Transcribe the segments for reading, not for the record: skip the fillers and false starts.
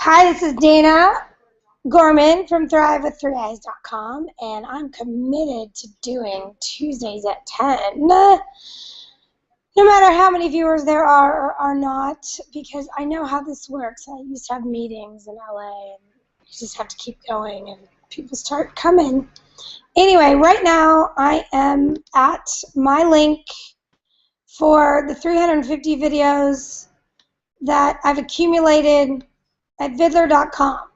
Hi, this is Dana Gorman from ThriveWith3Eyes.com, and I'm committed to doing Tuesdays at 10. No matter how many viewers there are or are not, because I know how this works. I used to have meetings in LA, and you just have to keep going, and people start coming. Anyway, right now I am at my link for the 350 videos that I've accumulated at Viddler.com.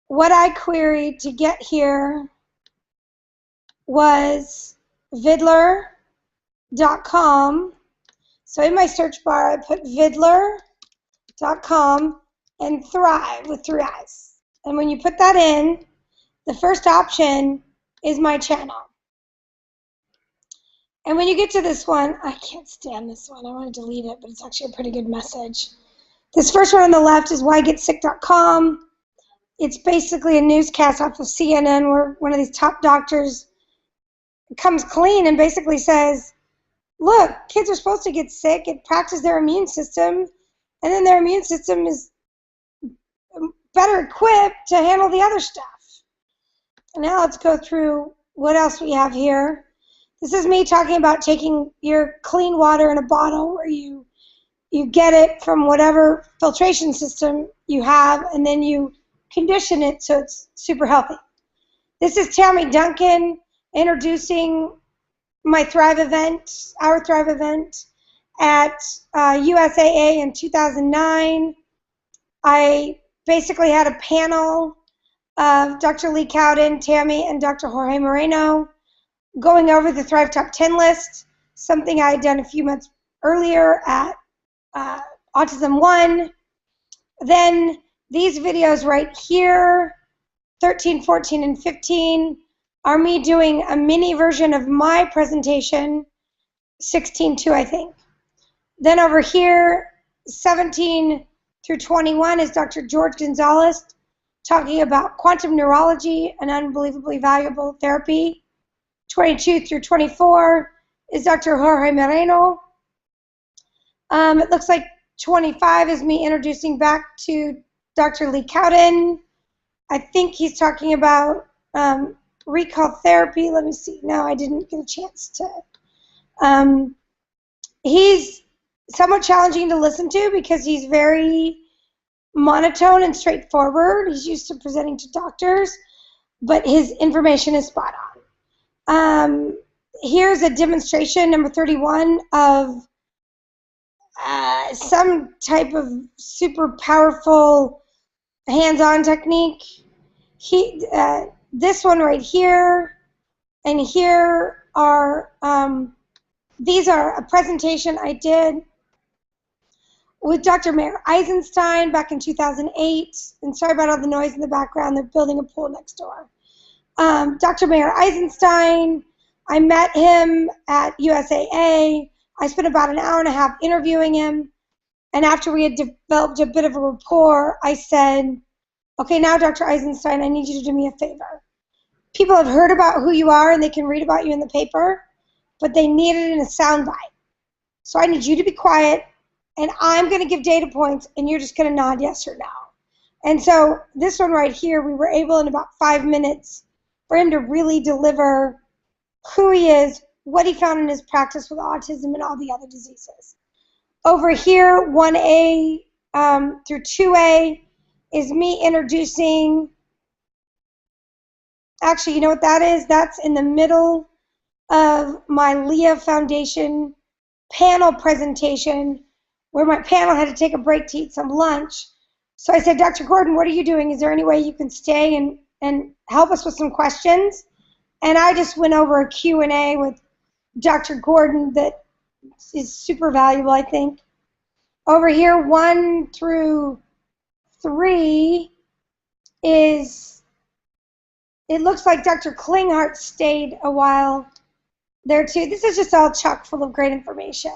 What I queried to get here was Viddler.com. So in my search bar, I put Viddler.com and Thrive with 3 eyes. And when you put that in, the first option is my channel. And when you get to this one, I can't stand this one. I want to delete it, but it's actually a pretty good message. This first one on the left is WhyGetSick.com. It's basically a newscast off of CNN where one of these top doctors comes clean and basically says, look, kids are supposed to get sick. It practices their immune system, and then their immune system is better equipped to handle the other stuff. And now let's go through what else we have here. This is me talking about taking your clean water in a bottle where you get it from whatever filtration system you have, and then you condition it so it's super healthy. This is Tammy Duncan introducing my Thrive event, our Thrive event at USAA in 2009. I basically had a panel of Dr. Lee Cowden, Tammy, and Dr. Jorge Moreno going over the Thrive Top 10 list, something I had done a few months earlier at Autism One. Then these videos right here, 13, 14, and 15, are me doing a mini version of my presentation, 16.2, I think. Then over here, 17 through 21 is Dr. George Gonzalez talking about quantum neurology, an unbelievably valuable therapy. 22 through 24 is Dr. Jorge Moreno. It looks like 25 is me introducing back to Dr. Lee Cowden. I think he's talking about recall therapy. Let me see. No, I didn't get a chance to. He's somewhat challenging to listen to because he's very monotone and straightforward. He's used to presenting to doctors, but his information is spot on. Here's a demonstration, number 31, of some type of super powerful hands-on technique. This one right here and here are, these are a presentation I did with Dr. Mayer Eisenstein back in 2008. And sorry about all the noise in the background. They're building a pool next door. Dr. Mayer Eisenstein, I met him at USAA. I spent about an hour and a half interviewing him. And after we had developed a bit of a rapport, I said, okay, now Dr. Eisenstein, I need you to do me a favor. People have heard about who you are and they can read about you in the paper, but they need it in a soundbite. So I need you to be quiet, and I'm going to give data points, and you're just going to nod yes or no. And so this one right here, we were able in about 5 minutes for him to really deliver who he is, what he found in his practice with autism and all the other diseases. Over here, 1A through 2A is me introducing, actually, you know what that is? That's in the middle of my Leah Foundation panel presentation where my panel had to take a break to eat some lunch. So I said, Dr. Gordon, what are you doing? Is there any way you can stay and help us with some questions? And I just went over a Q&A with Dr. Gordon that is super valuable, I think. Over here, 1 through 3 is, it looks like Dr. Klinghardt stayed a while there too. This is just all chock full of great information.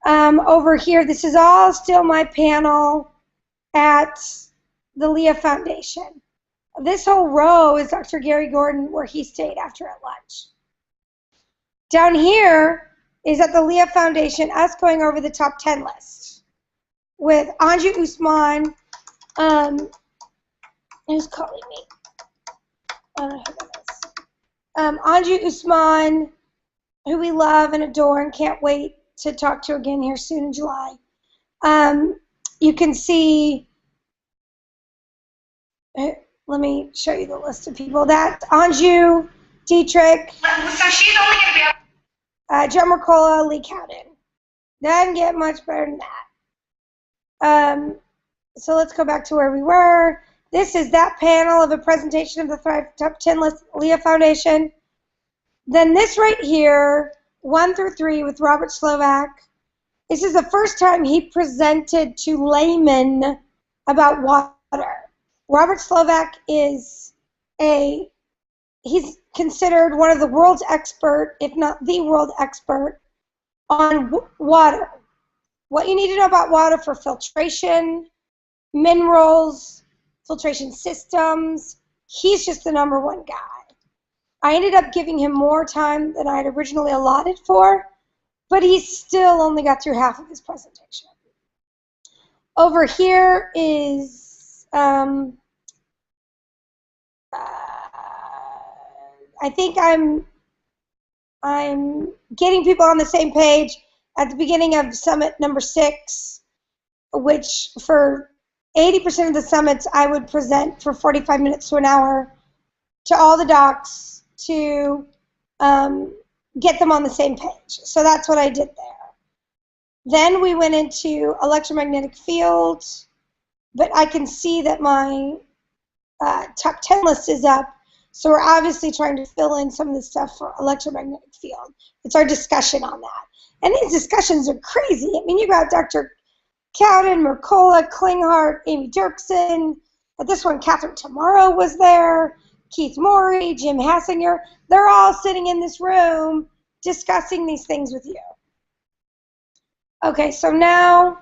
Over here, this is all still my panel at the Leah Foundation. This whole row is Dr. Gary Gordon, where he stayed after at lunch. Down here is at the Leah Foundation, us going over the top 10 list with Anju Usman Who's calling me? I don't know who that is. Anju Usman, who we love and adore and can't wait to talk to again here soon in July. You can see, let me show you the list of people. That's Anju, Dietrich. So she's only going to be Joe Mercola, Lee Cowden. Doesn't get much better than that. So let's go back to where we were. This is that panel of a presentation of the Thrive Top 10 list, Leah Foundation. Then this right here, 1 through 3 with Robert Slovak. This is the first time he presented to laymen about water. Robert Slovak is he's considered one of the world's expert, if not the world expert, on water. What you need to know about water for filtration, minerals, filtration systems. He's just the #1 guy. I ended up giving him more time than I had originally allotted for, but he still only got through half of his presentation. Over here is, I think I'm getting people on the same page at the beginning of summit number 6, which for 80% of the summits I would present for 45 minutes to an hour to all the docs to get them on the same page. So that's what I did there. Then we went into electromagnetic fields, but I can see that my top 10 list is up. So we're obviously trying to fill in some of the stuff for electromagnetic field. It's our discussion on that. And these discussions are crazy. I mean, you got Dr. Cowden, Mercola, Klinghardt, Amy Dirksen. At this one, Catherine Tomorrow was there. Keith Morey, Jim Hassinger. They're all sitting in this room discussing these things with you. Okay, so now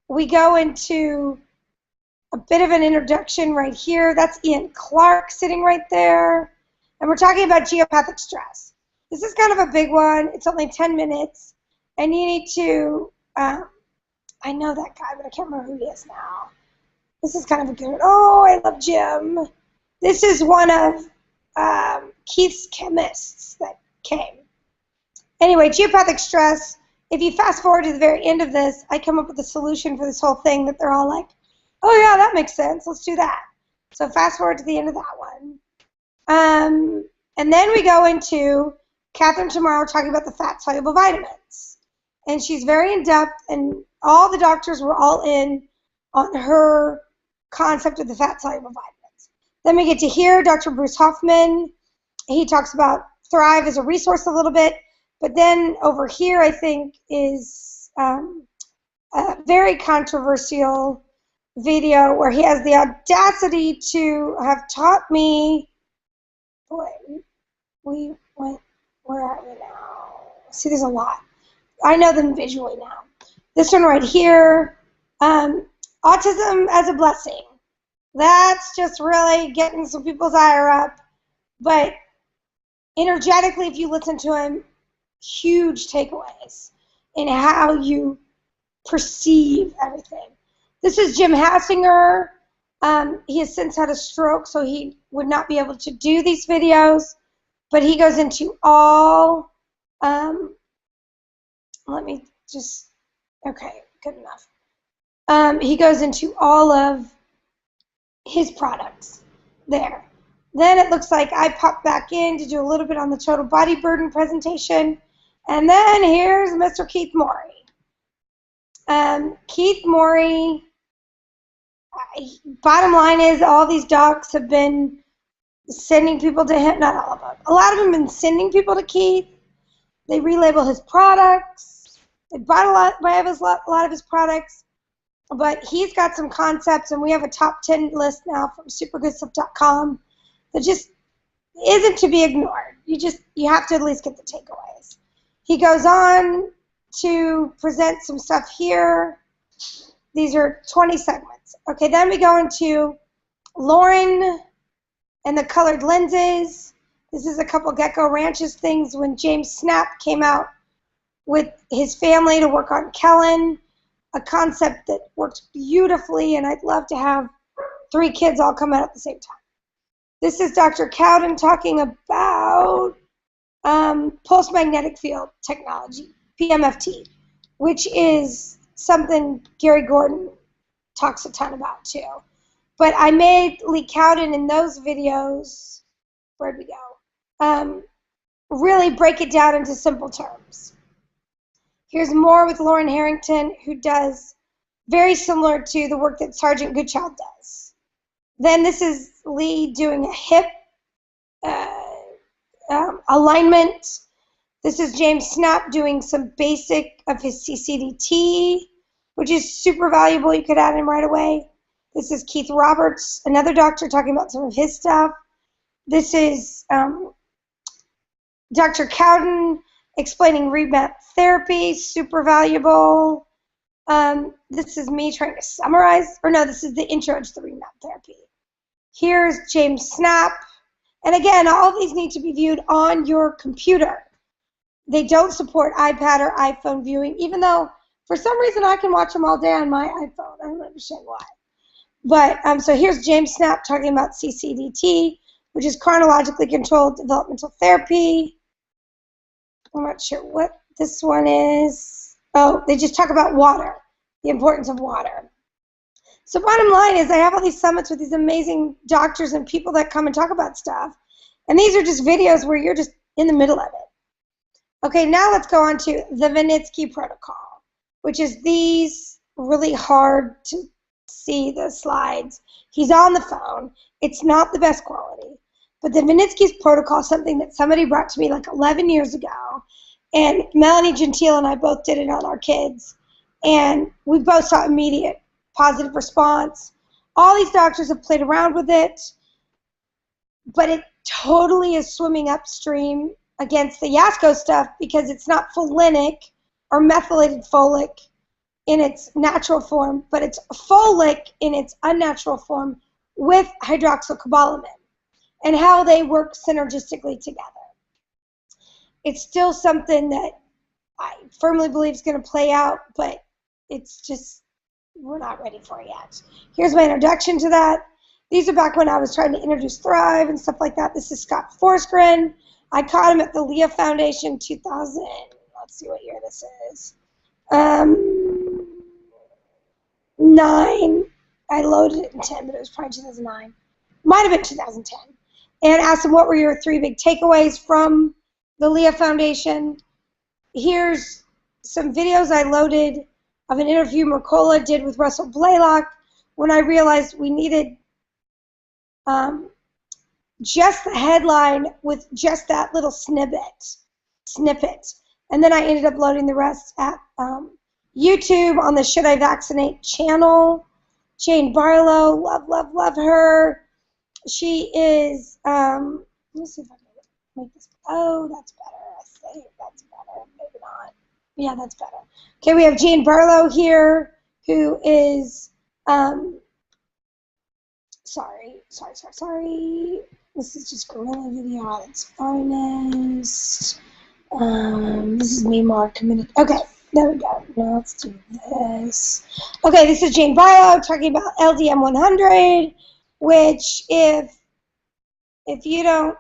we go into a bit of an introduction right here. That's Ian Clark sitting right there. And we're talking about geopathic stress. This is kind of a big one. It's only 10 minutes. And you need to, I know that guy, but I can't remember who he is now. This is kind of a good one. Oh, I love Jim. This is one of Keith's chemists that came. Anyway, geopathic stress. If you fast forward to the very end of this, I come up with a solution for this whole thing that they're all like, oh yeah, that makes sense. Let's do that. So fast forward to the end of that one. And then we go into Catherine Tomorrow talking about the fat-soluble vitamins. And she's very in-depth, and all the doctors were all in on her concept of the fat-soluble vitamins. Then we get to hear Dr. Bruce Hoffman. He talks about Thrive as a resource a little bit. But then over here, I think, is a very controversial video where he has the audacity to have taught me, boy, we went, where are we now? See, there's a lot. I know them visually now. This one right here, autism as a blessing. That's just really getting some people's ire up. But energetically, if you listen to him, huge takeaways in how you perceive everything. This is Jim Hassinger. He has since had a stroke, so he would not be able to do these videos. But he goes into all, let me just, okay, good enough. He goes into all of his products there. Then it looks like I pop back in to do a little bit on the total body burden presentation. And then here's Mr. Keith Morey. Keith Morey, bottom line is all these docs have been sending people to him, not all of them. A lot of them have been sending people to Keith. They relabel his products. They bought a lot of his products. But he's got some concepts, and we have a top 10 list now from supergoodstuff.com that just isn't to be ignored. You have to at least get the takeaways. He goes on to present some stuff here. These are 20 segments. Okay, then we go into Lauren and the colored lenses. This is a couple Gecko Ranches things when James Snap came out with his family to work on Kellen, a concept that worked beautifully, and I'd love to have 3 kids all come out at the same time. This is Dr. Cowden talking about pulse magnetic field technology, PMFT, which is something Gary Gordon talks a ton about too. But I made Lee Cowden in those videos, where'd we go? Really break it down into simple terms. Here's more with Lauren Harrington, who does very similar to the work that Sergeant Goodchild does. Then this is Lee doing a hip alignment. This is James Snap doing some basic of his CCDT, which is super valuable. You could add him right away. This is Keith Roberts, another doctor, talking about some of his stuff. This is Dr. Cowden explaining remap therapy, super valuable. This is me trying to summarize, or no, this is the intro to the remap therapy. Here's James Snap. And again, all of these need to be viewed on your computer. They don't support iPad or iPhone viewing, even though for some reason I can watch them all day on my iPhone. I don't understand why. But so here's James Snap talking about CCDT, which is chronologically controlled developmental therapy. I'm not sure what this one is. Oh, they just talk about water, the importance of water. So bottom line is I have all these summits with these amazing doctors and people that come and talk about stuff. And these are just videos where you're just in the middle of it. Okay, now let's go on to the Vinitsky protocol, which is these really hard to see the slides. He's on the phone. It's not the best quality. But the Vinitsky's protocol is something that somebody brought to me like 11 years ago. And Melanie Gentile and I both did it on our kids. And we both saw immediate positive response. All these doctors have played around with it, but it totally is swimming upstream against the Yasko stuff because it's not folinic or methylated folic in its natural form, but it's folic in its unnatural form with hydroxycobalamin and how they work synergistically together. It's still something that I firmly believe is going to play out, but it's just we're not ready for it yet. Here's my introduction to that. These are back when I was trying to introduce Thrive and stuff like that. This is Scott Forsgren. I caught him at the Leah Foundation 2000. Let's see what year this is. 9. I loaded it in 10, but it was probably 2009. Might have been 2010. And asked him what were your 3 big takeaways from the Leah Foundation. Here's some videos I loaded of an interview Mercola did with Russell Blaylock when I realized we needed just the headline with just that little snippet. And then I ended up loading the rest at YouTube on the Should I Vaccinate channel. Jane Barlow, love her. She is, let me see if I can make this, oh, that's better, I think that's better, maybe not. Yeah, that's better. Okay, we have Jane Barlow here, who is, sorry. This is just Gorilla Video at its finest. This is me more committed. Okay, there we go. Now let's do this. Okay, this is Jane Barlow talking about LDM 100, which if you don't,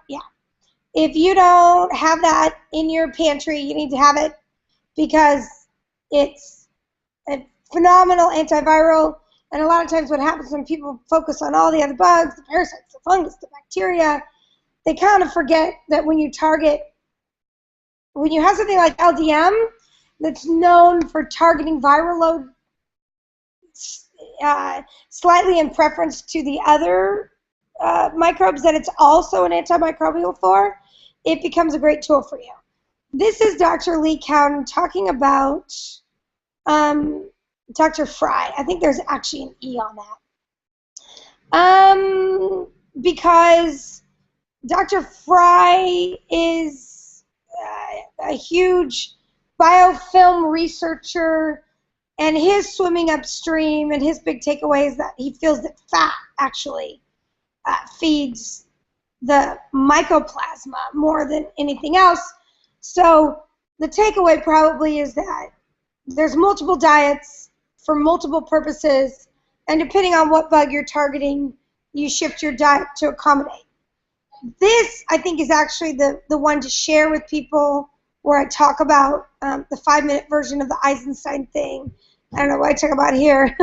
if you don't have that in your pantry, you need to have it because it's a phenomenal antiviral. And a lot of times what happens when people focus on all the other bugs, the parasites, the fungus, the bacteria, they kind of forget that when you have something like LDM that's known for targeting viral load slightly in preference to the other microbes that it's also an antimicrobial for, it becomes a great tool for you. This is Dr. Lee Cowden talking about Dr. Fry. I think there's actually an E on that. Because Dr. Fry is a huge biofilm researcher, and his swimming upstream and his big takeaway is that he feels that fat actually feeds the mycoplasma more than anything else. So the takeaway probably is that there's multiple diets for multiple purposes, and depending on what bug you're targeting, you shift your diet to accommodate. This, I think, is actually the one to share with people, where I talk about the 5-minute version of the Eisenstein thing. I don't know what I talk about here.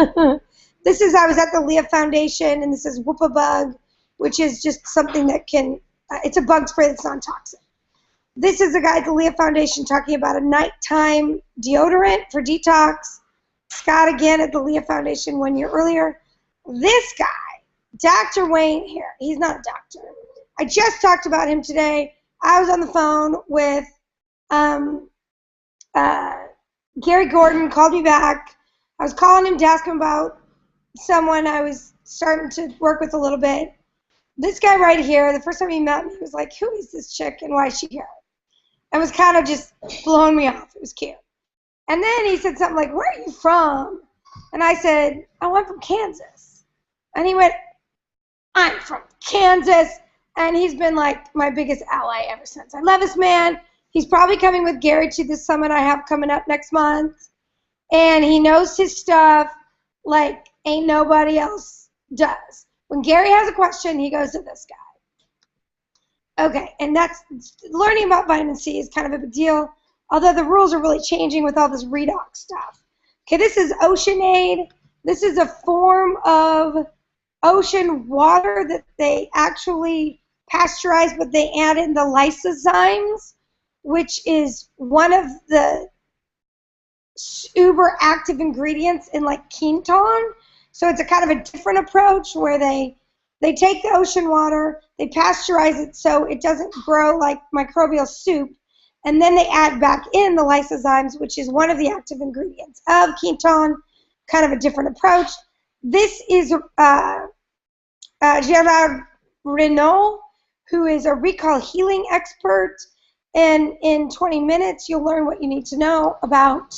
This is, I was at the Leah Foundation, and this is Whoop-A-Bug, which is just something that can, it's a bug spray that's non-toxic. This is a guy at the Leah Foundation talking about a nighttime deodorant for detox. Scott again at the Leah Foundation 1 year earlier. This guy, Dr. Wayne here, he's not a doctor. I just talked about him today. I was on the phone with Gary Gordon, called me back. I was calling him to ask him about someone I was starting to work with a little bit. This guy right here, the first time he met me, he was like, who is this chick and why is she here? It was kind of just blowing me off. It was cute. And then he said something like, where are you from? And I said, oh, I'm from Kansas. And he went, I'm from Kansas. And he's been like my biggest ally ever since. I love this man. He's probably coming with Gary to the summit I have coming up next month. And he knows his stuff like ain't nobody else does. When Gary has a question, he goes to this guy. Okay, and that's, learning about vitamin C is kind of a big deal, although the rules are really changing with all this redox stuff. Okay, this is Oceanaid. This is a form of ocean water that they actually pasteurize, but they add in the lysozymes, which is one of the uber active ingredients in like Quinton. So it's a kind of a different approach where they take the ocean water, they pasteurize it so it doesn't grow like microbial soup, and then they add back in the lysozymes, which is one of the active ingredients of Quinton, kind of a different approach. This is Gerard Renault, who is a recall healing expert, and in 20 minutes you'll learn what you need to know about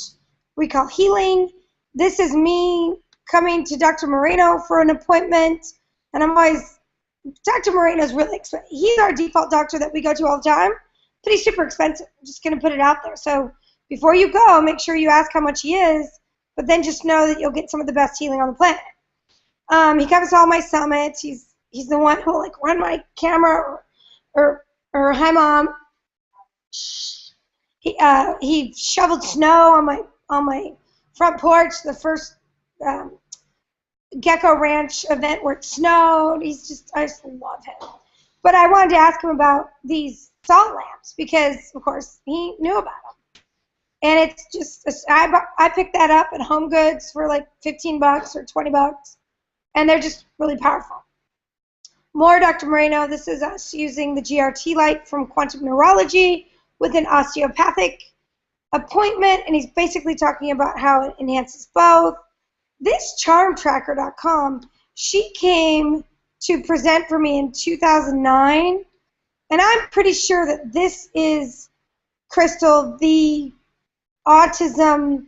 recall healing. This is me coming to Dr. Moreno for an appointment, and I'm always, Dr. Moreno's really expensive. He's our default doctor that we go to all the time, but he's super expensive. I'm just going to put it out there. So before you go, make sure you ask how much he is, but then just know that you'll get some of the best healing on the planet. He comes to all my summits. He's the one who'll like run my camera or hi mom. He shoveled snow on my front porch the first Gecko Ranch event where it snowed. I just love him. But I wanted to ask him about these salt lamps because, of course, he knew about them. And it's just, I picked that up at Home Goods for like $15 or $20, and they're just really powerful. More Dr. Moreno. This is us using the GRT light from Quantum Neurology with an osteopathic appointment, and he's basically talking about how it enhances both. This charmtracker.com, she came to present for me in 2009, and I'm pretty sure that this is, Crystal, the autism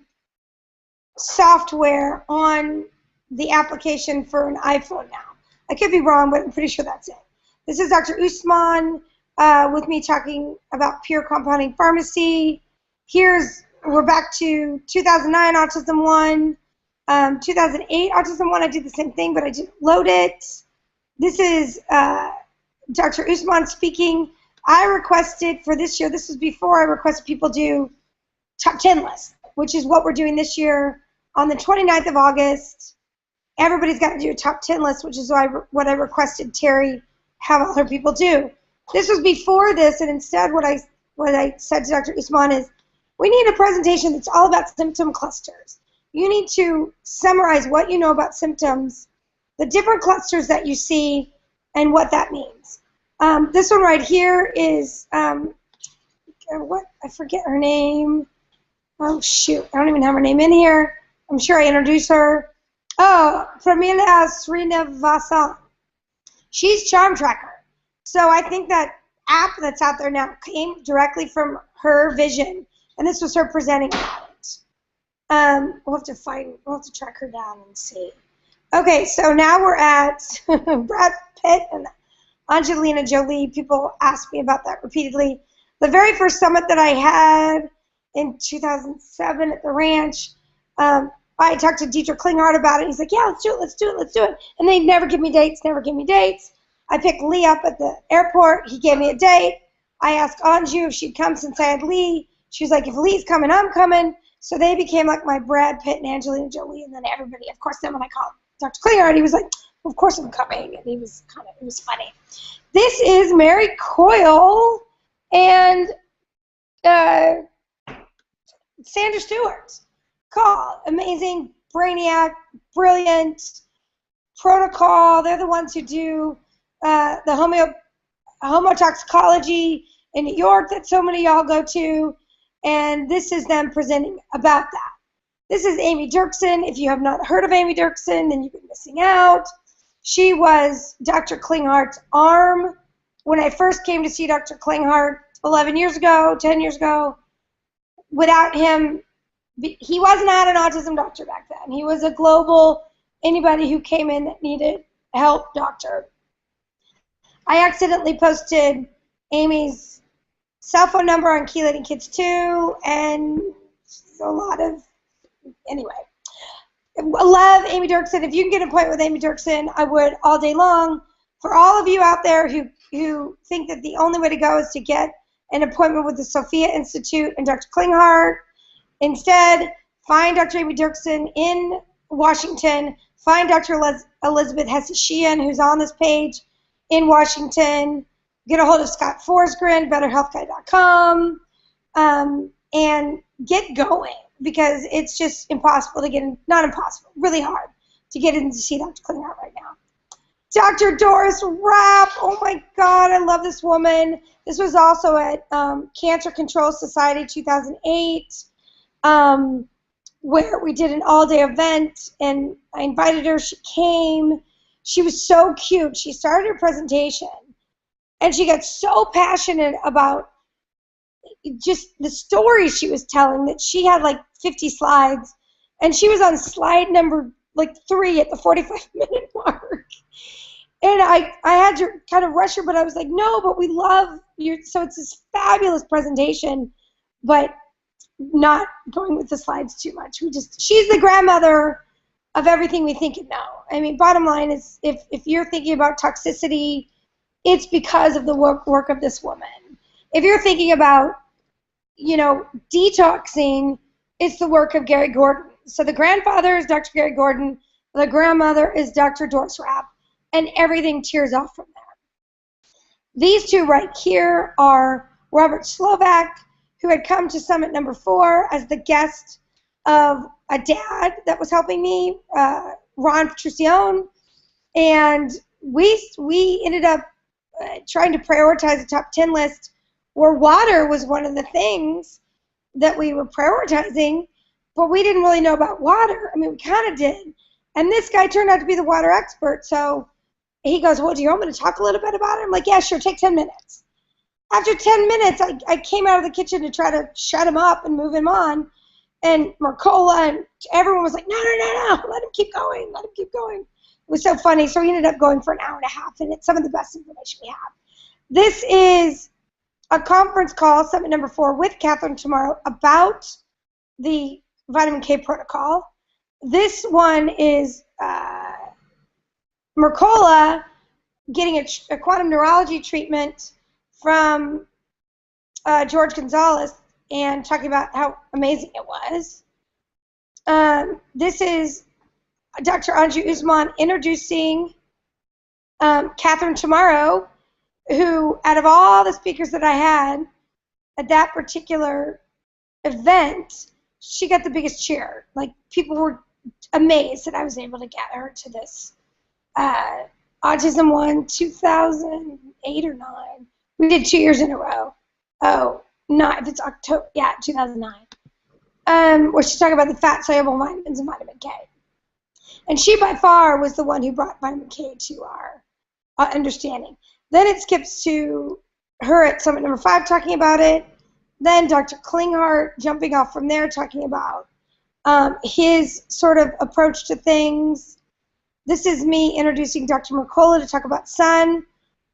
software on the application for an iPhone now. I could be wrong, but I'm pretty sure that's it. This is Dr. Usman with me talking about pure compounding pharmacy. We're back to 2009 Autism 1. 2008 Autism 1, I did the same thing, but I didn't load it. This is Dr. Usman speaking. I requested for this year, this was before I requested people do top 10 lists, which is what we're doing this year on the 29th of August. Everybody's got to do a top 10 list, which is what I requested Terry have other people do. This was before this, and instead what I said to Dr. Usman is, we need a presentation that's all about symptom clusters. You need to summarize what you know about symptoms, the different clusters that you see, and what that means. This one right here is, I forget her name. Oh, shoot. I don't even have her name in here. I'm sure I introduced her. Oh, Pramila Srinivasan. She's Charm Tracker. So I think that app that's out there now came directly from her vision, and this was her presenting about it. We'll have to track her down and see. Okay, so now we're at Brad Pitt and Angelina Jolie. People ask me about that repeatedly. The very first summit that I had in 2007 at the ranch, I talked to Dietrich Klinghardt about it. He's like, yeah, let's do it, let's do it, let's do it. And they never give me dates, never give me dates. I picked Lee up at the airport. He gave me a date. I asked Anju if she'd come since I had Lee. She was like, if Lee's coming, I'm coming. So they became like my Brad Pitt and Angelina Jolie, and then everybody, of course, then when I called Dr. Klinghardt, he was like, of course I'm coming, and he was it was funny. This is Mary Coyle and Sandra Stewart. Call, amazing, brainiac, brilliant, protocol. They're the ones who do the homotoxicology in New York that so many y'all go to, and this is them presenting about that. This is Amy Dirksen. If you have not heard of Amy Dirksen, then you've been missing out. She was Dr. Klinghardt's arm. When I first came to see Dr. Klinghardt 11 years ago, 10 years ago, without him, he was not an autism doctor back then. He was a global, anybody who came in that needed help doctor. I accidentally posted Amy's cell phone number on Chelating Kids 2, and a lot of, anyway. I love Amy Dirksen. If you can get an appointment with Amy Dirksen, I would all day long. For all of you out there who think that the only way to go is to get an appointment with the Sophia Institute and Dr. Klinghardt, instead, find Dr. Amy Dirksen in Washington. Find Dr. Elizabeth Hesse-Sheehan, who's on this page, in Washington. Get a hold of Scott Forsgren, BetterHealthGuy.com, and get going, because it's just impossible to get in, not impossible, really hard to get in to see Dr. Klinghardt right now. Dr. Doris Rapp, oh my God, I love this woman. This was also at Cancer Control Society 2008, where we did an all-day event, and I invited her. She came. She was so cute. She started her presentation, and she got so passionate about just the stories she was telling that she had like 50 slides, and she was on slide number like 3 at the 45-minute mark. And I had to kind of rush her, but I was like, no, but we love you. So it's this fabulous presentation, but not going with the slides too much. She's the grandmother of everything we think and know. I mean, bottom line is, if you're thinking about toxicity, it's because of the work of this woman. If you're thinking about, detoxing, it's the work of Gary Gordon. So the grandfather is Dr. Gary Gordon, the grandmother is Dr. Doris Rapp, and everything tears off from there. These two right here are Robert Slovak, who had come to Summit number 4 as the guest of a dad that was helping me, Ron Petruccione, and we ended up trying to prioritize a top 10 list where water was one of the things that we were prioritizing, but we didn't really know about water. I mean, we kind of did. And this guy turned out to be the water expert, so he goes, well, do you want me to talk a little bit about it? I'm like, yeah, sure, take 10 minutes. After 10 minutes, I came out of the kitchen to try to shut him up and move him on, and Mercola and everyone was like, no, let him keep going, let him keep going. It was so funny, so we ended up going for an hour and a half, and it's some of the best information we have. This is a conference call, Summit number 4, with Catherine tomorrow about the vitamin K protocol. This one is Mercola getting a quantum neurology treatment from George Gonzalez and talking about how amazing it was. This is Dr. Anju Usman introducing Catherine tomorrow, who, out of all the speakers that I had at that particular event, she got the biggest cheer. Like, people were amazed that I was able to get her to this. Autism One, 2008 or 9. We did 2 years in a row. Oh, no, if it's October, yeah, 2009. Where she's talking about the fat-soluble vitamins and vitamin K. And she, by far, was the one who brought vitamin K to our understanding. Then it skips to her at Summit number 5 talking about it. Then Dr. Klinghardt jumping off from there talking about his sort of approach to things. This is me introducing Dr. Mercola to talk about sun.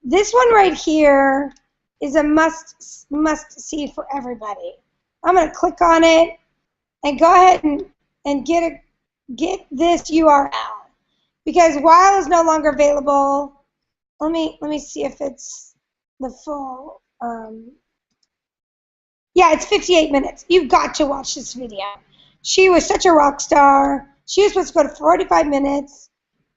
This one right here is a must-see for everybody. I'm going to click on it and go ahead and get get this URL because while is no longer available. Let me see if it's the full. Yeah, it's 58 minutes. You've got to watch this video. She was such a rock star. She was supposed to go to 45 minutes.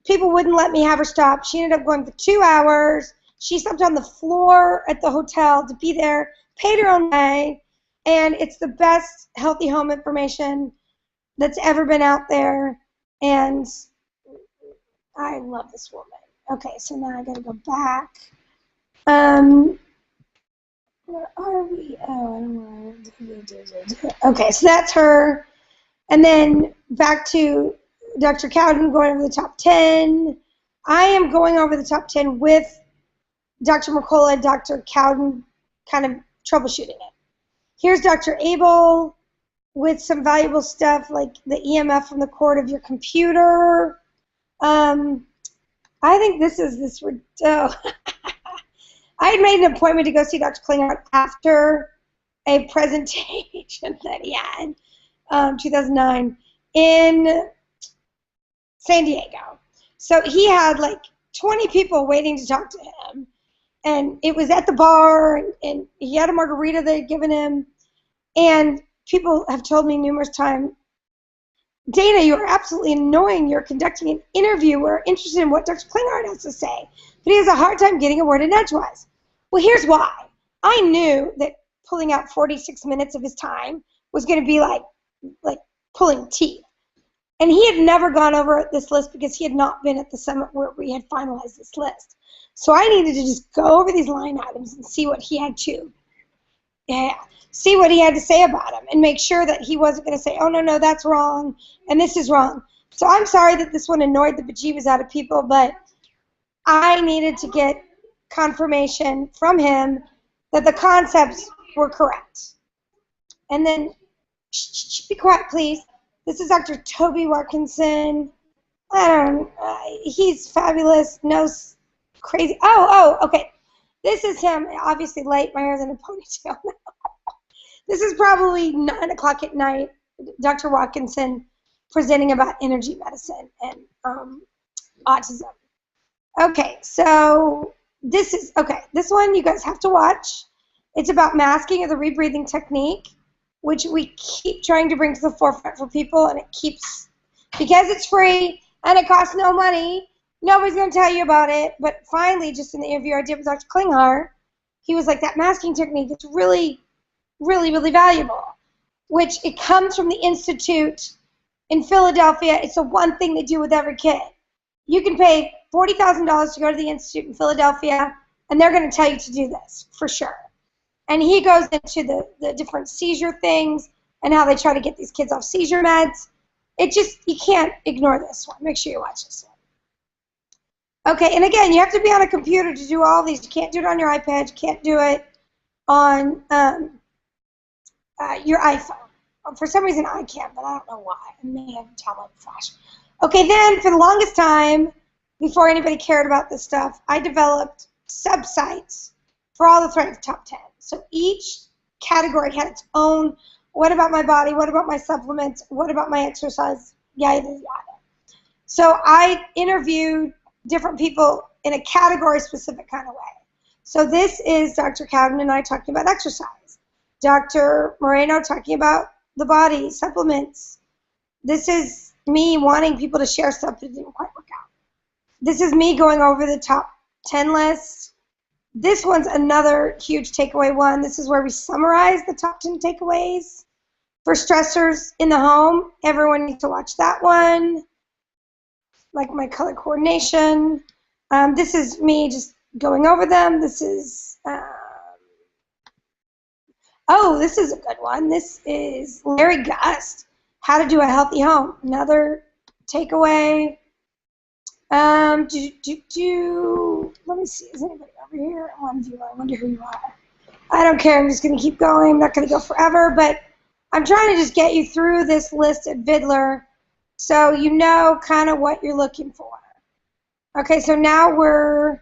People wouldn't let me have her stop. She ended up going for 2 hours. She slept on the floor at the hotel to be there, paid her own way, and it's the best healthy home information that's ever been out there, and I love this woman. Okay, so now I gotta go back. Where are we? Oh, I don't know. Okay, so that's her. And then back to Dr. Cowden going over the top 10. I am going over the top 10 with Dr. Mercola and Dr. Cowden kind of troubleshooting it. Here's Dr. Abel with some valuable stuff like the EMF from the cord of your computer. I think this is this. Oh. I had made an appointment to go see Dr. Klinghardt after a presentation that he had, 2009, in San Diego. So he had like 20 people waiting to talk to him, and it was at the bar, and he had a margarita they had given him, and people have told me numerous times, Dana, you are absolutely annoying. You're conducting an interview. We're interested in what Dr. Klinghardt has to say, but he has a hard time getting a word in edgewise. Well, here's why. I knew that pulling out 46 minutes of his time was going to be like pulling teeth. And he had never gone over this list because he had not been at the summit where we had finalized this list. So I needed to just go over these line items and see what he had to, see what he had to say about them and make sure that he wasn't going to say, oh, no, that's wrong and this is wrong. So I'm sorry that this one annoyed the bejeebus out of people, but I needed to get confirmation from him that the concepts were correct. And then, be quiet, please. This is Dr. Toby Watkinson. He's fabulous, knows crazy. Oh, okay. This is him, obviously late. My hair's in a ponytail now. This is probably 9 o'clock at night. Dr. Watkinson presenting about energy medicine and autism. Okay, so this one you guys have to watch. It's about masking of the rebreathing technique, which we keep trying to bring to the forefront for people, and it keeps, because it's free and it costs no money, nobody's going to tell you about it. But finally, just in the interview I did with Dr. Klinghardt, he was like, that masking technique is really, really, really valuable, which it comes from the Institute in Philadelphia. It's the one thing they do with every kid. You can pay $40,000 to go to the Institute in Philadelphia, and they're going to tell you to do this, for sure. And he goes into the different seizure things and how they try to get these kids off seizure meds. You can't ignore this one. Make sure you watch this one. Okay, and again, you have to be on a computer to do all these. You can't do it on your iPad. You can't do it on your iPhone. For some reason, I can, but I don't know why. I may have a tablet flash. Okay, then for the longest time, before anybody cared about this stuff, I developed subsites for all the Thrive Top 10. So each category had its own, what about my body, what about my supplements, what about my exercise, yada, yada. So I interviewed different people in a category-specific kind of way. So this is Dr. Cowden and I talking about exercise. Dr. Moreno talking about the body, supplements. This is me wanting people to share stuff that didn't quite work out. This is me going over the top 10 list. This one's another huge takeaway one. This is where we summarize the top 10 takeaways for stressors in the home. Everyone needs to watch that one. Like my color coordination. This is me just going over them. This is, this is a good one. This is Larry Gust, How to Do a Healthy Home. Another takeaway. Let me see, is anybody over here? I wonder who you are. I don't care, I'm just going to keep going. I'm not going to go forever, but I'm trying to just get you through this list at Vidler so you know kind of what you're looking for. Okay, so now we're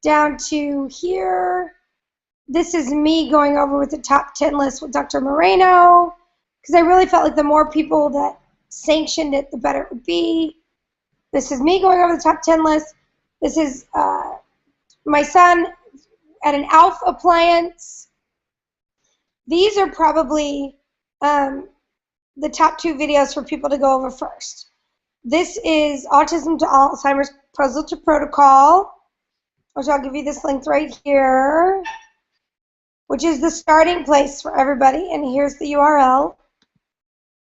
down to here. This is me going over with the top 10 list with Dr. Moreno, because I really felt like the more people that sanctioned it, the better it would be. This is me going over the top 10 list. This is my son at an Alf appliance. These are probably the top 2 videos for people to go over first. This is Autism to Alzheimer's Puzzle to Protocol, which I'll give you this link right here, which is the starting place for everybody. And here's the URL.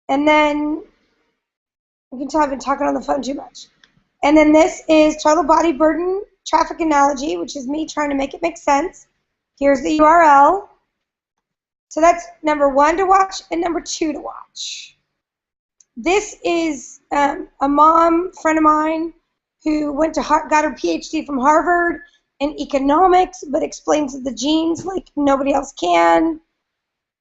And then you can tell I've been talking on the phone too much. And then this is Total Body Burden Traffic Analogy, which is me trying to make it make sense. Here's the URL. So that's number 1 to watch and number 2 to watch. This is a mom friend of mine who got her PhD from Harvard in economics, but explains the genes like nobody else can.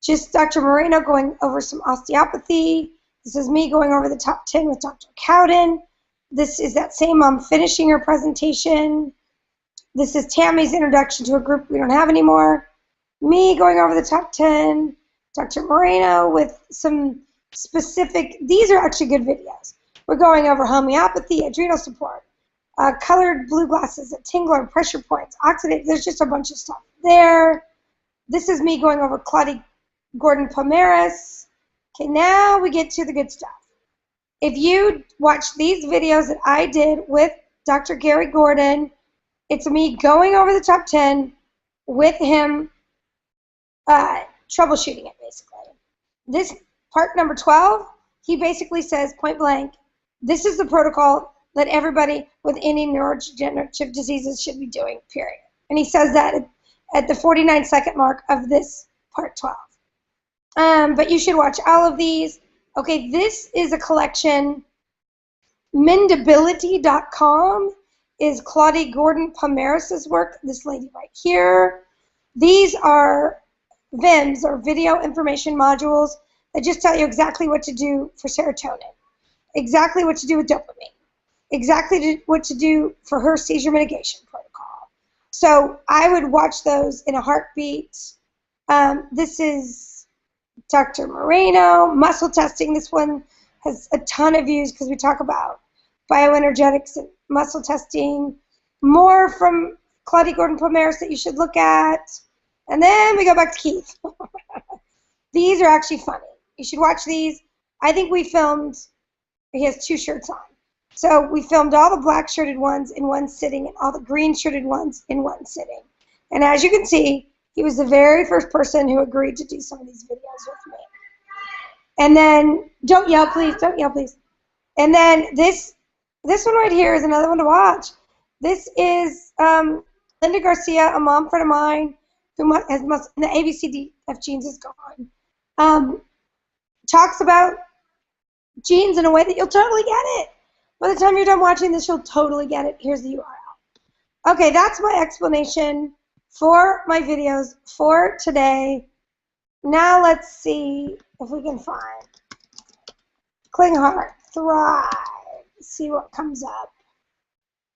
Just Dr. Moreno going over some osteopathy. This is me going over the top 10 with Dr. Cowden. This is that same mom finishing her presentation. This is Tammy's introduction to a group we don't have anymore. Me going over the top 10. Dr. Moreno with some specific, these are actually good videos. We're going over homeopathy, adrenal support, colored blue glasses, a tingler, pressure points, oxidate. There's just a bunch of stuff there. This is me going over Claudia Gordon Pomares. Okay, now we get to the good stuff. If you watch these videos that I did with Dr. Gary Gordon, it's me going over the top 10 with him troubleshooting it, basically. This part number 12, he basically says point blank, this is the protocol that everybody with any neurodegenerative diseases should be doing, period. And he says that at the 49-second mark of this part 12. But you should watch all of these. Okay, this is a collection. Mendability.com is Claudia Gordon Pomares' work, this lady right here. These are VIMs, or video information modules, that just tell you exactly what to do for serotonin, exactly what to do with dopamine, exactly what to do for her seizure mitigation protocol. So I would watch those in a heartbeat. This is Dr. Moreno, muscle testing. This one has a ton of views because we talk about bioenergetics and muscle testing. More from Claudia Gordon Pomares that you should look at. And then we go back to Keith. These are actually funny. You should watch these. I think we filmed, he has 2 shirts on. So we filmed all the black shirted ones in one sitting and all the green shirted ones in one sitting. And as you can see, he was the very first person who agreed to do some of these videos with me. And then, don't yell please, don't yell please. And then this one right here is another one to watch. This is Linda Garcia, a mom friend of mine, who has the ABCDF genes is gone. Talks about genes in a way that you'll totally get it. By the time you're done watching this, you'll totally get it. Here's the URL. Okay, that's my explanation for my videos for today. Now let's see if we can find Klinghart, Thrive, see what comes up.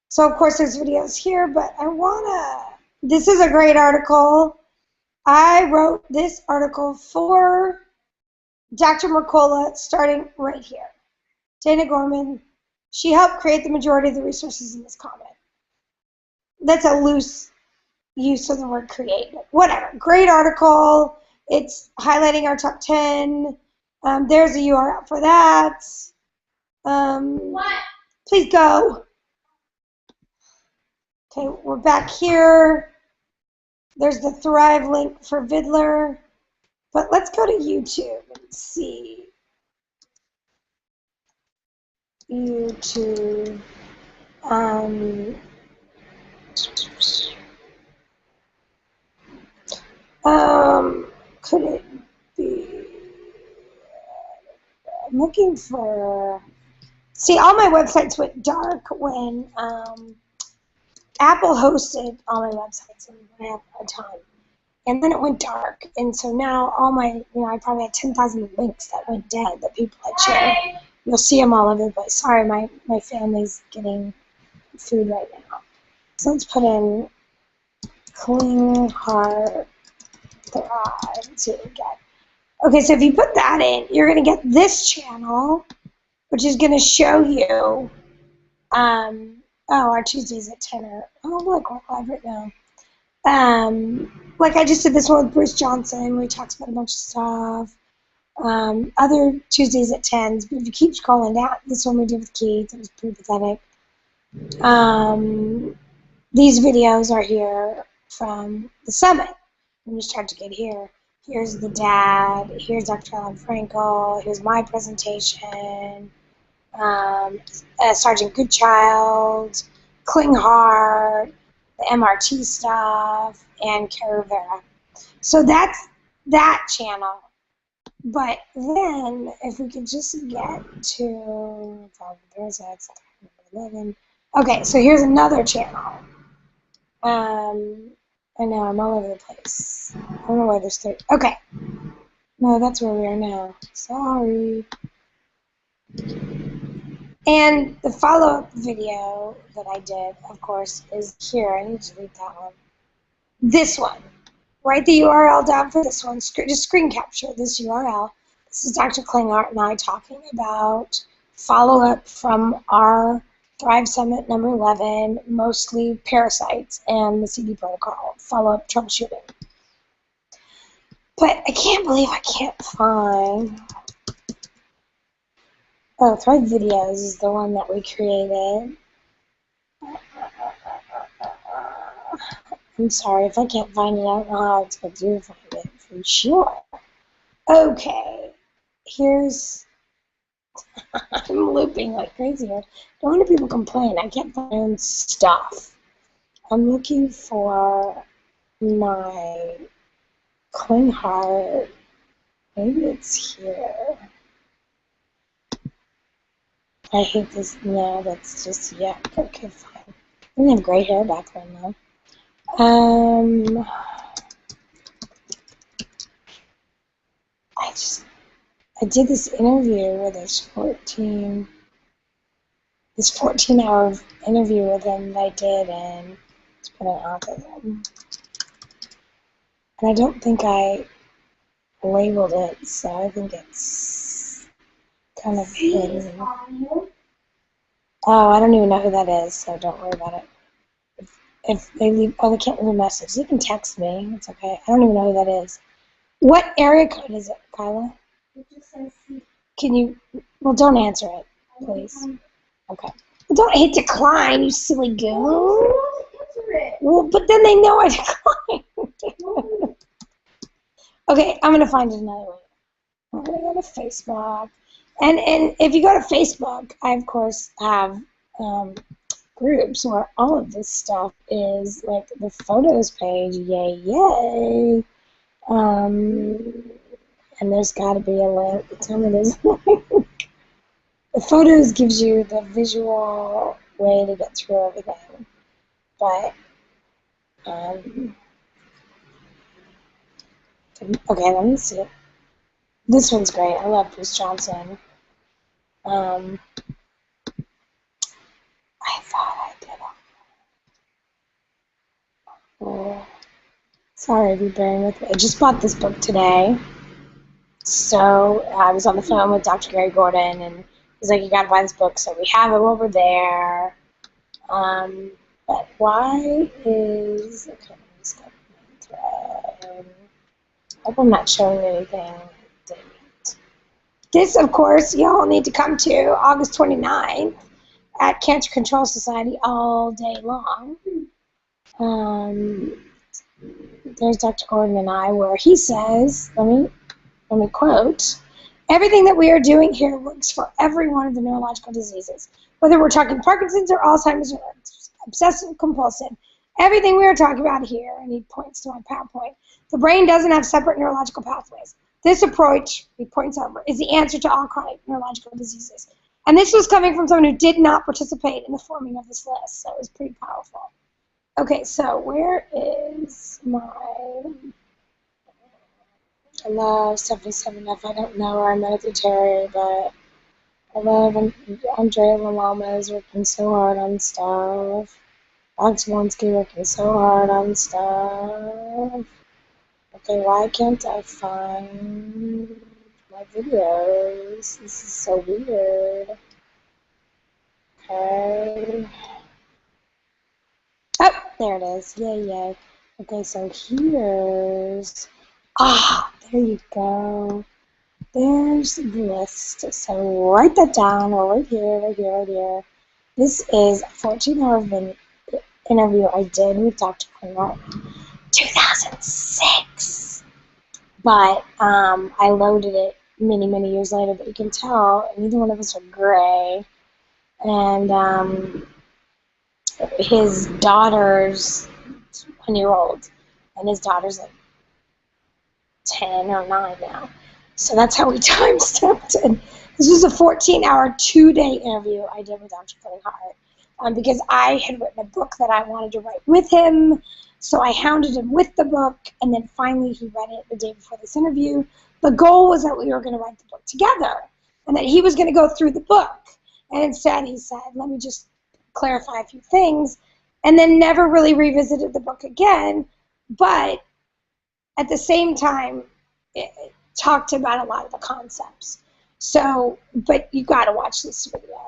So of course there's videos here, but this is a great article. I wrote this article for Dr. Mercola, starting right here. Dana Gorman, she helped create the majority of the resources in this comment. That's a loose use of the word create. Whatever, great article. It's highlighting our top 10. There's a URL for that. What? Please go. Okay, we're back here. There's the Thrive link for Vidler. But let's go to YouTube and see. YouTube. Could it be? I'm looking for. See, all my websites went dark when Apple hosted all my websites and I have a ton. And then it went dark, and so now all my, I probably had 10,000 links that went dead that people had shared. You'll see them all over the place. Sorry, my family's getting food right now. So let's put in Klinghart Thrive and see what we get. Okay, so if you put that in, you're going to get this channel. which is going to show you, our Tuesdays at 10 are, oh, look, we're live right now. Like I just did this one with Bruce Johnson where he talks about a bunch of stuff. Other Tuesdays at 10s, but if you keep scrolling down, this one we did with Keith, it was pretty pathetic. These videos are here from the summit. When you start to get here, here's the dad, here's Dr. Alan Frankel, here's my presentation, Sergeant Goodchild, Klinghart, the MRT stuff, and Carrie Rivera. So that's that channel. But then, if we could just get to, there's that, 11. Okay, so here's another channel. I know, I'm all over the place. I don't know why there's 3. Okay. No, that's where we are now. Sorry. And the follow-up video that I did, of course, is here. I need to read that one. This one. Write the URL down for this one. Just screen capture this URL. This is Dr. Klinghardt and I talking about follow-up from our Thrive Summit number 11, mostly parasites and the CD protocol, follow-up troubleshooting. But I can't believe I can't find... Oh, Thrive Videos is the one that we created. I'm sorry, if I can't find it, I don't know how it's going to find it for sure. Okay, here's... I'm looping like crazy here. Don't want people complain. I can't find stuff. I'm looking for my Klinghart. Maybe it's here. I hate this. No, that's just, yeah. Okay, fine. I didn't have gray hair back then, though. I did this interview with this 14-hour interview with him that I did, and it's been an autism. And I don't think I labeled it, so I think it's kind of hidden. Oh, I don't even know who that is, so don't worry about it. If they leave, oh, they can't leave a message. They can text me. It's okay. I don't even know who that is. What area code is it, Kyla? It just says C. Can you, well, don't answer it, please. Okay. Well, don't hit decline, you silly goon. Well, but then they know I declined. Okay, I'm going to find it another way. I'm going to go to Facebook. And if you go to Facebook, I, of course, have groups where all of this stuff is, like the photos page, yay, yay. And there's got to be a link. Tell me there's a link. The photos gives you the visual way to get through everything. But, okay, let me see it. This one's great. I love Bruce Johnson. I thought I did it. Oh, sorry, be bearing with me. I just bought this book today. So I was on the phone with Dr. Gary Gordon, and he's like, you gotta buy this book, so we have it over there. But why is, okay, let me just go to my thread. I hope I'm not showing anything. This, of course, y'all need to come to August 29th at Cancer Control Society all day long. There's Dr. Gordon and I, where he says, let me quote, everything that we are doing here works for every one of the neurological diseases. Whether we're talking Parkinson's or Alzheimer's or obsessive compulsive, everything we are talking about here, and he points to my PowerPoint, the brain doesn't have separate neurological pathways. This approach, he points over, is the answer to all chronic neurological diseases. And this was coming from someone who did not participate in the forming of this list, so it was pretty powerful. Okay, so where is my... I love 77F. I don't know where I met the Terry, but I love Andrea Lalama is working so hard on stuff. Alex Wonsky working so hard on stuff. Okay, why can't I find my my videos. This is so weird. Okay. Oh, there it is. Yay, yay. Okay, so here's... there you go. There's the list. So write that down, or right here, right here, right here. This is a 14-hour interview I did with Dr. Klinger, 2006. But I loaded it many, many years later, but you can tell neither one of us are gray. And his daughter's 1-year-old, and his daughter's like 10 or 9 now. So that's how we time-stamped it. This was a 14-hour, 2-day interview I did with Dr. Klinghardt because I had written a book that I wanted to write with him. So I hounded him with the book, and then finally he read it the day before this interview. The goal was that we were going to write the book together, and that he was going to go through the book. And instead he said, let me just clarify a few things, and then never really revisited the book again. But at the same time, it talked about a lot of the concepts. So, but you got to watch this video.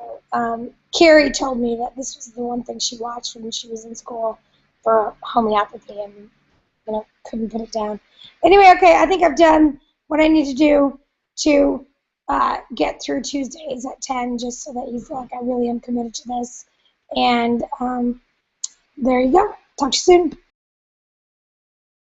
Carrie told me that this was the one thing she watched when she was in school for homeopathy, and couldn't put it down. Anyway, okay, I think I've done what I need to do to get through Tuesdays at 10, just so that he's like, I really am committed to this. And there you go. Talk to you soon.